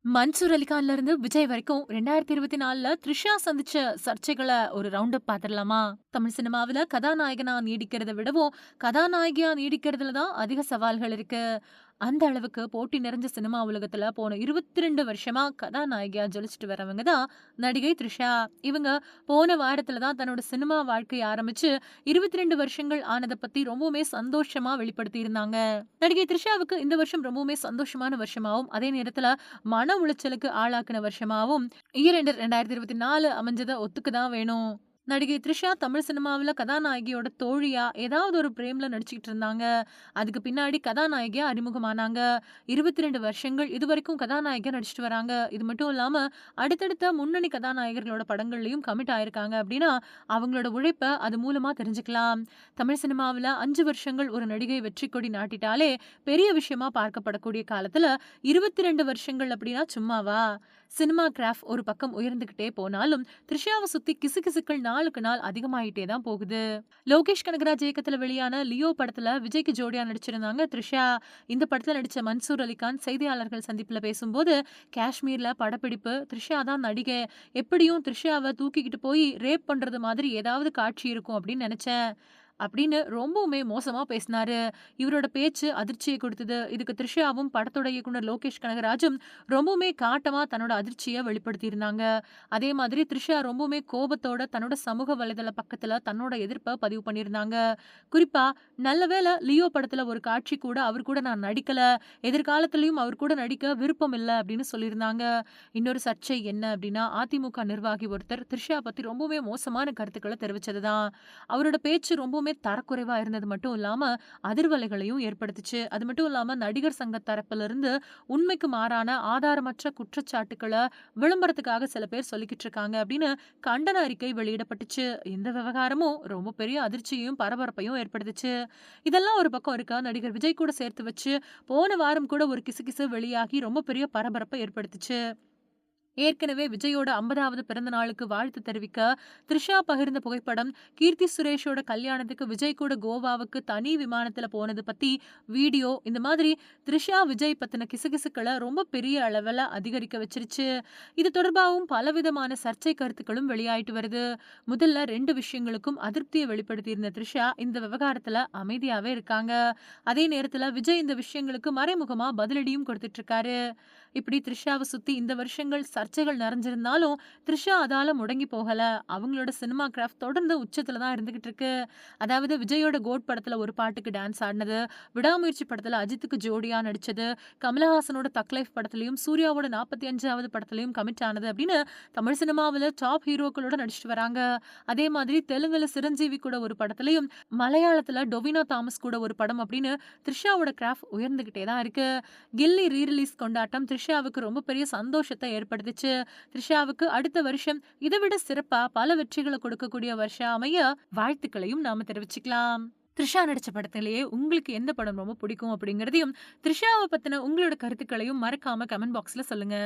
மன்சூர் அலிகான்ல இருந்து விஜய் வரைக்கும் 2024ல த்ரிஷா சந்திச்ச சர்ச்சைகள ஒரு ரவுண்ட் அப் பாத்துரலாமா? தமிழ் சினிமாவுல கதாநாயகனா நீடிக்கிறத விடவும், கதாநாயகியா நீடிக்கிறதுல தான் அதிக சவால்கள் இருக்கு. அந்த அளவுக்கு போட்டி நிறைஞ்ச சினிமா உலகத்துல போன 22 வருஷமா கதாநாயகியா ஜொலிச்சுட்டு வரவங்க தான் நடிகை த்ரிஷா. இவங்க போன வாரத்துல தான் தன்னோட சினிமா வாழ்க்கைய ஆரம்பிச்சு 22 வருஷங்கள் ஆனத பத்தி ரொம்பவுமே சந்தோஷமா வெளிப்படுத்தியிருந்தாங்க. நடிகை த்ரிஷாவுக்கு இந்த வருஷம் ரொம்பவுமே சந்தோஷமான வருஷமாவும், அதே நேரத்துல மன உளைச்சலுக்கு ஆளாக்குன வருஷமாவும் இயர் எண்டர் 2024 அமைஞ்சத ஒத்துக்க தான் வேணும். நடிகை த்ரிஷா தமிழ் சினிமாவுல கதாநாயகியோட தோழியா ஏதாவது ஒரு பிரேம்ல நடிச்சுக்கிட்டு இருந்தாங்க. அதுக்கு பின்னாடி கதாநாயகியா அறிமுகமானாங்க. 22 வருஷங்கள் இதுவரைக்கும் கதாநாயகியா நடிச்சுட்டு வராங்க. இது மட்டும் இல்லாம அடுத்தடுத்த முன்னணி கதாநாயகர்களோட படங்கள்லயும் கமிட் ஆயிருக்காங்க அப்படின்னா, அவங்களோட உழைப்ப அது மூலமா தெரிஞ்சுக்கலாம். தமிழ் சினிமாவுல 5 வருஷங்கள் ஒரு நடிகை வெற்றி கொடி நாட்டிட்டாலே பெரிய விஷயமா பார்க்கப்படக்கூடிய காலத்துல 22 வருஷங்கள் அப்படின்னா சும்மாவா? சினிமா கிராஃப்ட் ஒரு பக்கம் உயர்ந்துகிட்டே போனாலும், த்ரிஷாவ சுத்தி கிசுகிசுக்கள் நாளுக்கு நாள் அதிகமாயிட்டே தான் போகுது. லோகேஷ் கனகராஜ் இயக்கத்துல வெளியான லியோ படத்துல விஜய்க்கு ஜோடியா நடிச்சிருந்தாங்க த்ரிஷா. இந்த படத்துல நடிச்ச மன்சூர் அலிகான் செய்தியாளர்கள் சந்திப்புல பேசும்போது, காஷ்மீர்ல படப்பிடிப்பு, த்ரிஷா தான் நடிகை. எப்படியும் த்ரிஷாவ தூக்கிக்கிட்டு போய் ரேப் பண்றது மாதிரி ஏதாவது காட்சி இருக்கும் அப்படின்னு நெனச்சேன். அப்படின்னு ரொம்பவுமே மோசமா பேசினாரு. இவரோட பேச்சு அதிர்ச்சிய குடுத்தது. இதுக்கு த்ரிஷாவும், படத்தோட இயக்குனர் லோகேஷ் கனகராஜும் ரொம்பவுமே காட்டமா தன்னோட அதிர்ச்சிய வெளிப்படுத்தியிருந்தாங்க. அதே மாதிரி த்ரிஷா ரொம்பவுமே கோபத்தோட தன்னோட சமூக வலைதள பக்கத்துல தன்னோட எதிர்ப்ப பதிவு பண்ணியிருந்தாங்க. குறிப்பா, "நல்ல வேள லியோ படத்துல ஒரு காட்சி கூட அவர் கூட நான் நடிக்கல. எதிர்காலத்திலயும் அவர் கூட நடிக்க விருப்பம் இல்ல" அப்படின்னு சொல்லியிருந்தாங்க. இன்னொரு சர்ச்சை என்ன அப்படின்னா, அதிமுக நிர்வாகி ஒருத்தர் த்ரிஷா பத்தி ரொம்பவே மோசமான கருத்துக்கள தெரிவிச்சதுதான். அவரோட பேச்சு ரொம்பவுமே தரக்குறைவா இருந்தது மட்டும் இல்லாம, அதிர்வலைகளையும் ஏற்படுத்துச்சு. அது மட்டும் இல்லாம நடிகர் சங்க தரப்பிலிருந்து உண்மைக்கு மாறான ஆதாரமற்ற குற்றச்சாட்டுக்கள விளம்பரத்துக்காக சில பேர் சொல்லிக்கிட்டு இருக்காங்க அப்படின்னு கண்டன அறிக்கை வெளியிடப்பட்டுச்சு. இந்த விவகாரமும் ரொம்ப பெரிய அதிர்ச்சியையும், பரபரப்பையும் ஏற்படுத்துச்சு. இதெல்லாம் ஒரு பக்கம் இருக்க, நடிகர் விஜய் கூட சேர்த்து வச்சு போன வாரம் கூட ஒரு கிசுகிசு வெளியாகி ரொம்ப பெரிய பரபரப்பை ஏற்படுத்துச்சு. ஏற்கனவே விஜயோட 50வது பிறந்த நாளுக்கு வாழ்த்து தெரிவிக்க த்ரிஷா பகிர்ந்த புகைப்படம், கீர்த்தி சுரேஷோட கல்யாணத்துக்கு விஜய் கூட கோவாவுக்கு தனி விமானத்துல போனது பத்தி வீடியோ, இந்த மாதிரி த்ரிஷா விஜய் பத்தின கிசுகிசுக்களை ரொம்ப பெரிய அளவுல அதிகரிக்க வச்சிருச்சு. இது தொடர்பாகவும் பலவிதமான சர்ச்சை கருத்துக்களும் வெளியாயிட்டு வருது. முதல்ல 2 விஷயங்களுக்கும் அதிருப்தியை வெளிப்படுத்தியிருந்த த்ரிஷா இந்த விவகாரத்துல அமைதியாவே இருக்காங்க. அதே நேரத்துல விஜய் இந்த விஷயங்களுக்கு மறைமுகமா பதிலடியும் கொடுத்துட்டு இருக்காரு. இப்படி த்ரிஷாவை சுத்தி இந்த வருஷங்கள் சர்ச்சைகள் நிறைஞ்சிருந்தாலும், த்ரிஷா அதால முடங்கி போகல. அவங்களோட சினிமா கிராஃப்ட் தொடர்ந்து உச்சத்துல தான் இருந்துகிட்டு இருக்கு. அதாவது விஜயோட கோட் படத்துல ஒரு பாட்டுக்கு டான்ஸ் ஆடினது, விடாமுயற்சி படத்துல அஜித்துக்கு ஜோடியா நடிச்சது, கமலஹாசனோட தக் லைஃப் படத்துலயும், சூர்யாவோட 45வது படத்துலயும் கமிட் ஆனது அப்படின்னு தமிழ் சினிமாவுல டாப் ஹீரோக்களோட நடிச்சிட்டு வராங்க. அதே மாதிரி தெலுங்குல சிரஞ்சீவி கூட ஒரு படத்துலயும், மலையாளத்துல டொவினோ தாமஸ் கூட ஒரு படம் அப்படின்னு த்ரிஷாவோட கிராஃப்ட் உயர்ந்துகிட்டே தான் இருக்கு. கில்லி ரீ-ரிலீஸ் கொண்டாட்டம் த்ரிஷாவுக்கு ரொம்ப பெரிய சந்தோஷத்த ஏற்படுத்துச்சு. த்ரிஷாவுக்கு அடுத்த வருஷம் இத விட சிறப்பா பல வெற்றிகள கொடுக்கக்கூடிய வருஷம் அமைய வாழ்த்துக்களையும் நாம தெரிவிச்சுக்கலாம். த்ரிஷா நடிச்ச படத்திலேயே உங்களுக்கு எந்த படம் ரொம்ப பிடிக்கும் அப்படிங்கிறதையும், த்ரிஷாவ பத்தின உங்களோட கருத்துக்களையும் மறக்காம கமெண்ட் பாக்ஸ்ல சொல்லுங்க.